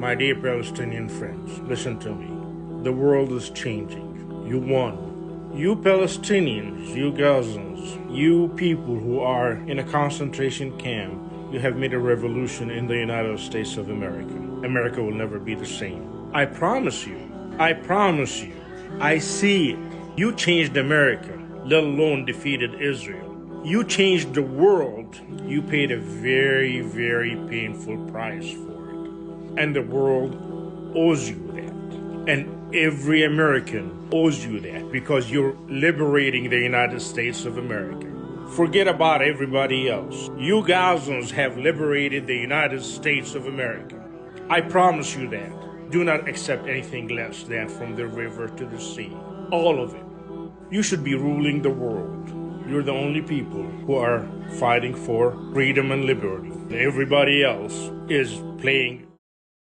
My dear Palestinian friends, listen to me. The world is changing. You won. You Palestinians, you Gazans, you people who are in a concentration camp, you have made a revolution in the United States of America. America will never be the same. I promise you. I promise you. I see it. You changed America, let alone defeated Israel. You changed the world. You paid a very, very painful price for it. And the world owes you that. And every American owes you that because you're liberating the United States of America. Forget about everybody else. You Gazans have liberated the United States of America. I promise you that. Do not accept anything less than from the river to the sea. All of it. You should be ruling the world. You're the only people who are fighting for freedom and liberty. Everybody else is playing